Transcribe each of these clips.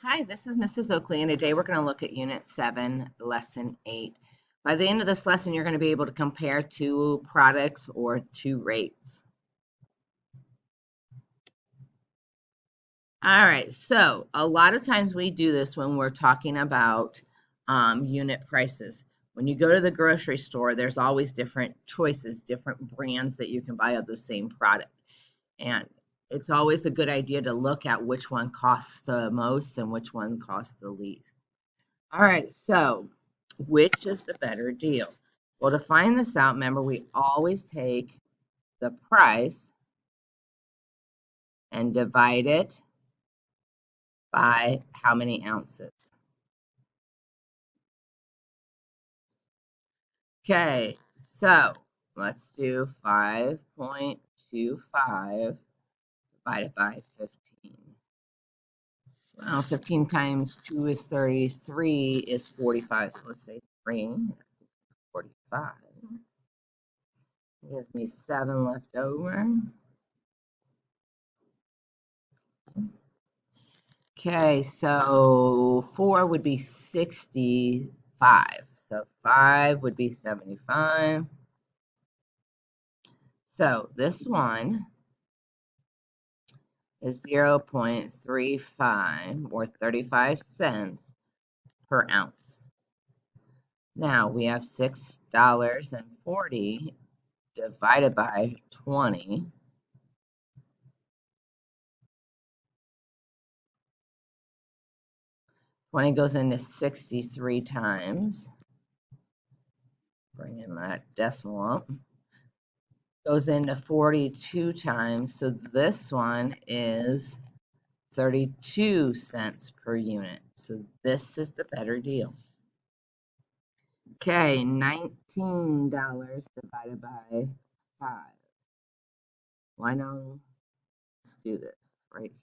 Hi, this is Mrs. Oakley, and today we're going to look at Unit 7, Lesson 8. By the end of this lesson, you're going to be able to compare two products or two rates. All right, so a lot of times we do this when we're talking about unit prices. When you go to the grocery store, there's always different choices, different brands that you can buy of the same product. And it's always a good idea to look at which one costs the most and which one costs the least. All right, so which is the better deal? Well, to find this out, remember, we always take the price and divide it by how many ounces. Okay, so let's do 5.25 divided by 15. Well, 15 times 2 is 33 is 45, so let's say 3, 45. Gives me 7 left over. Okay, so 4 would be 65. So 5 would be 75. So this one is 0.35 or 35 cents per ounce. Now we have $6.40 divided by 20. 20 goes into 63 times. Bring in that decimal up. Goes into 42 times. So this one is 32 cents per unit. So this is the better deal. Okay, $19 divided by 5. Why not? Let's do this right here.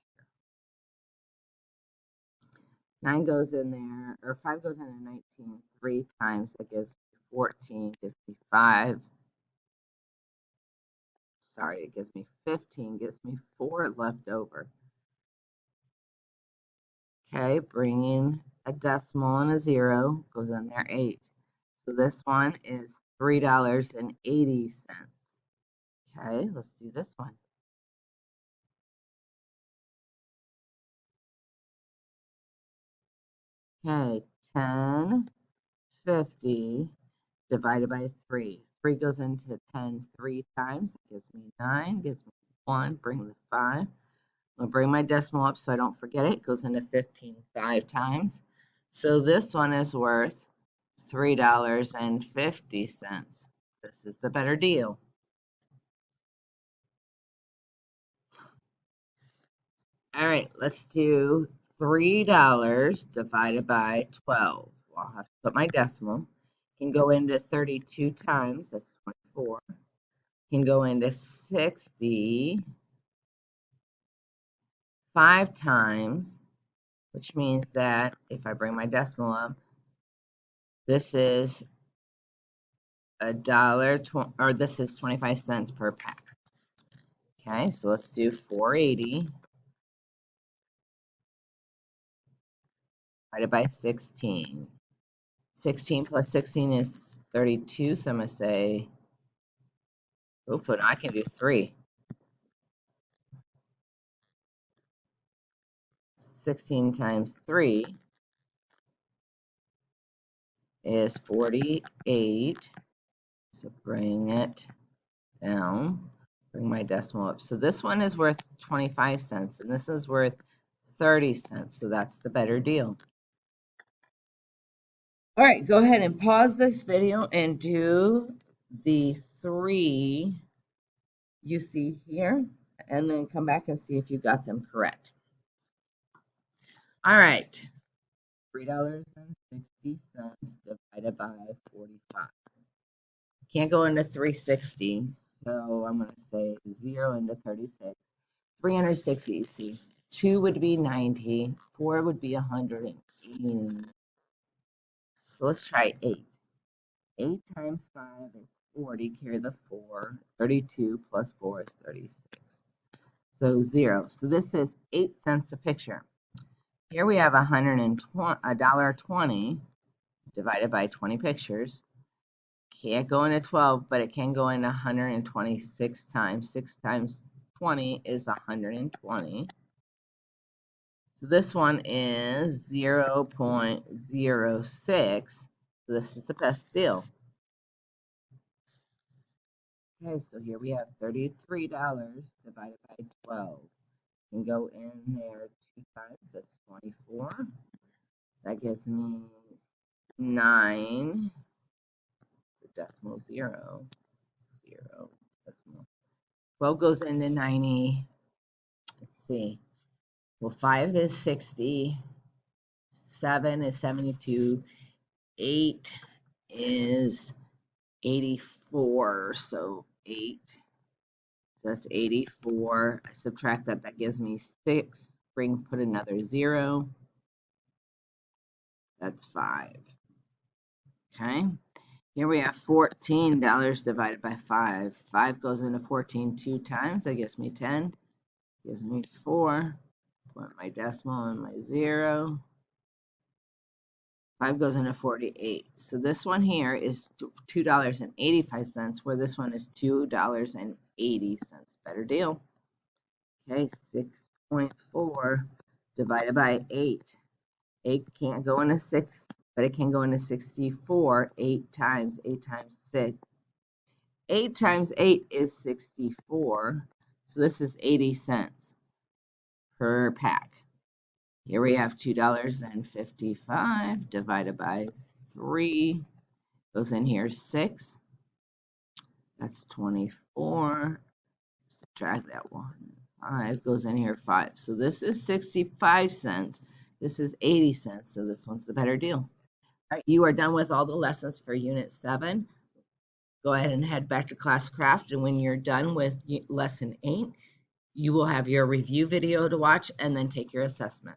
9 goes in there, or 5 goes into 19 3 times. That gives me 14, gives me 5. Sorry, it gives me 15, gives me 4 left over. Okay, bringing a decimal and a 0 goes in there 8. So this one is $3.80. Okay, let's do this one. Okay, 10.50 divided by 3. 3 goes into 10 3 times. It gives me 9, gives me 1, bring the 5. I'll bring my decimal up so I don't forget it. It goes into 15 5 times. So this one is worth $3.50. This is the better deal. All right, let's do $3 divided by 12. Well, I'll have to put my decimal. Can go into 32 times, that's 24. Can go into 65 times, which means that if I bring my decimal up, this is $1, or this is 25 cents per pack. Okay, so let's do 480 divided by 16. 16 plus 16 is 32, so I'm going to say, I can do 3. 16 times 3 is 48. So bring it down, bring my decimal up. So this one is worth 25 cents, and this is worth 30 cents. So that's the better deal. All right, go ahead and pause this video and do the 3 you see here, and then come back and see if you got them correct. All right, $3.60 divided by 45. Can't go into 360, so I'm going to say 0 into 36. 360, you see. 2 would be 90, 4 would be 180. So let's try 8. 8 times 5 is 40, carry the 4. 32 plus 4 is 36. So 0. So this is 8 cents a picture. Here we have $1.20 divided by 20 pictures. Can't go into 12, but it can go into 126 times. 6 times 20 is 120. So this one is 0.06. So this is the best deal. Okay, so here we have $33 divided by 12. Can go in there 2 times, that's 24. That gives me 9, decimal 0, decimal. 12 goes into 90. Let's see. Well, 5 is 60, 7 is 72, 8 is 84, so 8. So that's 84. I subtract that, that gives me 6. Put another 0. That's 5. Okay. Here we have $14 divided by 5. 5 goes into 14 2 times. That gives me 10. Gives me 4. Put my decimal and my 0. 5 goes into 48. So this one here is $2.85, where this one is $2.80. Better deal. Okay, 6.4 divided by 8. 8 can't go into 6, but it can go into 64. 8 times 6. 8 times 8 is 64. So this is 80 cents per pack. Here we have $2.55 divided by 3. Goes in here 6. That's 24. Subtract that 1. 5 goes in here 5. So this is 65 cents. This is 80 cents. So this one's the better deal. All right, you are done with all the lessons for Unit 7. Go ahead and head back to Classcraft. And when you're done with Lesson 8, you will have your review video to watch and then take your assessment.